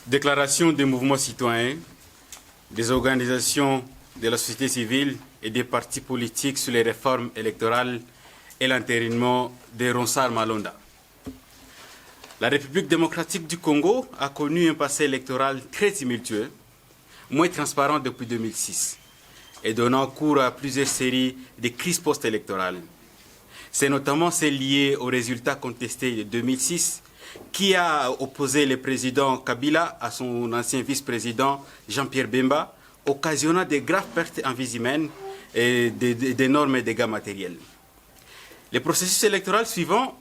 Déclaration des mouvements citoyens, des organisations de la société civile et des partis politiques sur les réformes électorales et l'entérinement de Ronsard Malonda. La République démocratique du Congo a connu un passé électoral très tumultueux, moins transparent depuis 2006, et donnant cours à plusieurs séries de crises post-électorales. C'est notamment celle liée aux résultats contestés de 2006 qui a opposé le président Kabila à son ancien vice-président Jean-Pierre Bemba, occasionnant de graves pertes en vies humaines et d'énormes dégâts matériels. Le processus électoral suivant,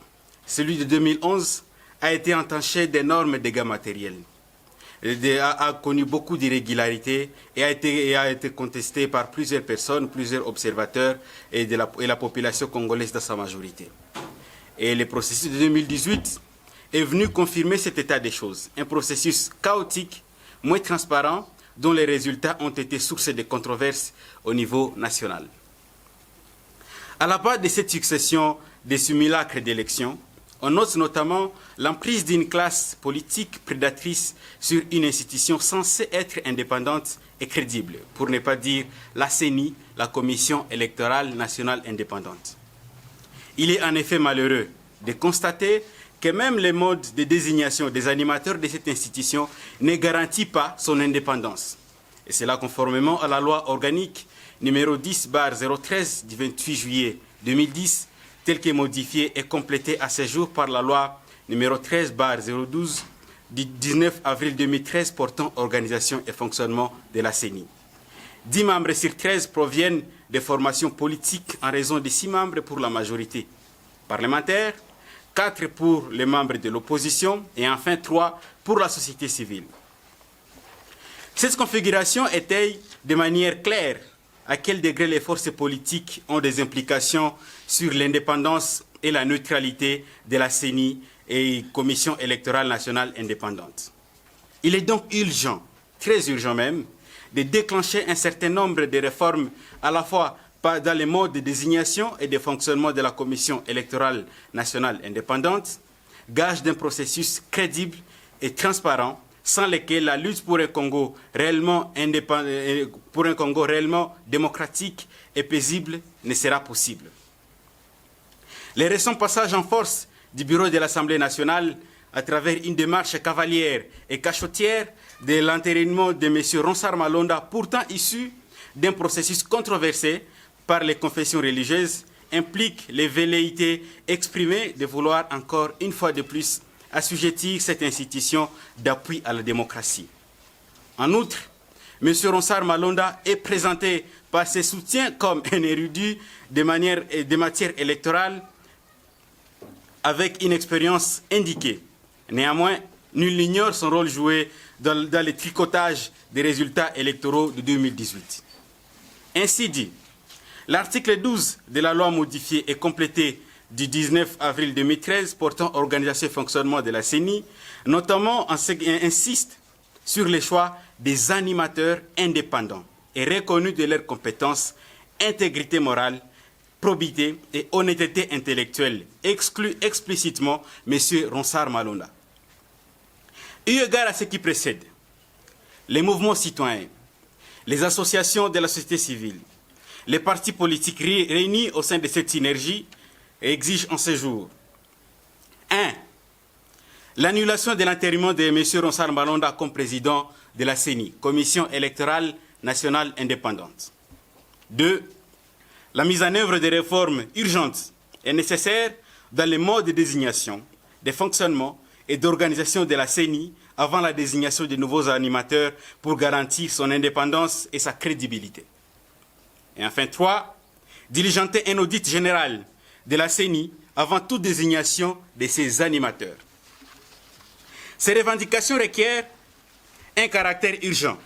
celui de 2011, a été entaché d'énormes dégâts matériels, a connu beaucoup d'irrégularités et a été contesté par plusieurs personnes, plusieurs observateurs et la population congolaise dans sa majorité. Et le processus de 2018 est venu confirmer cet état des choses, un processus chaotique, moins transparent, dont les résultats ont été source de controverses au niveau national. À la base de cette succession de simulacres d'élections, on note notamment l'emprise d'une classe politique prédatrice sur une institution censée être indépendante et crédible, pour ne pas dire la CENI, la Commission électorale nationale indépendante. Il est en effet malheureux de constater que même le mode de désignation des animateurs de cette institution ne garantit pas son indépendance. Et cela conformément à la loi organique numéro 10/013 du 28 juillet 2010, telle que modifiée et complétée à ce jour par la loi numéro 13/012 du 19 avril 2013 portant organisation et fonctionnement de la CENI. 10 membres sur 13 proviennent des formations politiques en raison de 6 membres pour la majorité parlementaire, 4 pour les membres de l'opposition et enfin 3 pour la société civile. Cette configuration étaye de manière claire à quel degré les forces politiques ont des implications sur l'indépendance et la neutralité de la CENI et Commission électorale nationale indépendante. Il est donc urgent, très urgent même, de déclencher un certain nombre de réformes à la fois dans les modes de désignation et de fonctionnement de la Commission électorale nationale indépendante, gage d'un processus crédible et transparent, sans lesquels la lutte pour un Congo réellement démocratique et paisible ne sera possible. Les récents passages en force du bureau de l'Assemblée nationale à travers une démarche cavalière et cachotière de l'entérinement de M. Ronsard Malonda, pourtant issu d'un processus controversé par les confessions religieuses, impliquent les velléités exprimées de vouloir encore une fois de plus assujettir cette institution d'appui à la démocratie. En outre, M. Ronsard Malonda est présenté par ses soutiens comme un érudit de matière électorale avec une expérience indiquée. Néanmoins, nul n'ignore son rôle joué dans le tricotage des résultats électoraux de 2018. Ainsi dit, l'article 12 de la loi modifiée et complétée du 19 avril 2013 portant organisation et fonctionnement de la CENI, notamment insiste sur les choix des animateurs indépendants et reconnus de leurs compétences, intégrité morale, probité et honnêteté intellectuelle, exclut explicitement M. Ronsard Malonda. Eu égard à ce qui précède, les mouvements citoyens, les associations de la société civile, les partis politiques réunis au sein de cette synergie exigent en ce jour 1. L'annulation de l'entérinement de M. Ronsard Malonda comme président de la CENI, Commission électorale nationale indépendante. 2. La mise en œuvre des réformes urgentes et nécessaires dans les modes de désignation, de fonctionnement et d'organisation de la CENI avant la désignation de nouveaux animateurs pour garantir son indépendance et sa crédibilité. Et enfin 3. Diligenter un audit général de la CENI avant toute désignation de ses animateurs. Ces revendications requièrent un caractère urgent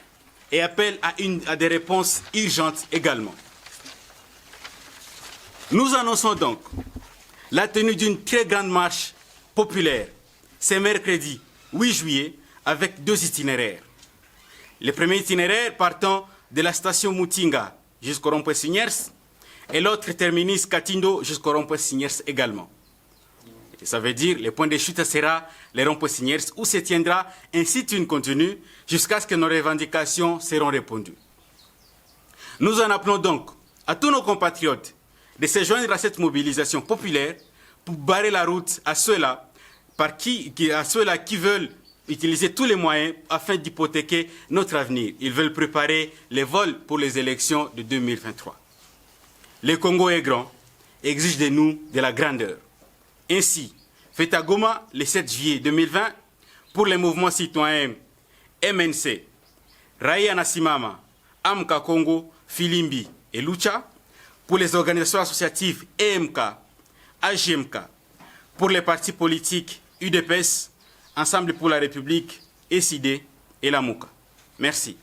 et appellent à des réponses urgentes également. Nous annonçons donc la tenue d'une très grande marche populaire ce mercredi 8 juillet avec 2 itinéraires. Le premier itinéraire partant de la station Mutinga jusqu'au rond-point Signers et l'autre terminus Katindo jusqu'au rond-point Signers également. Ça veut dire les points de chute sera les ronds-points Signières où se tiendra un sit-in continu jusqu'à ce que nos revendications seront répondues. Nous en appelons donc à tous nos compatriotes de se joindre à cette mobilisation populaire pour barrer la route à ceux-là qui veulent utiliser tous les moyens afin d'hypothéquer notre avenir. Ils veulent préparer les vols pour les élections de 2023. Le Congo est grand et exige de nous de la grandeur. Ainsi, fait à Goma le 7 juillet 2020 pour les mouvements citoyens MNC, Raia Nasimama, Amka Congo, Filimbi et Lucha, pour les organisations associatives EMK, AGMK, pour les partis politiques UDPS, Ensemble pour la République, SID et la MOUCA. Merci.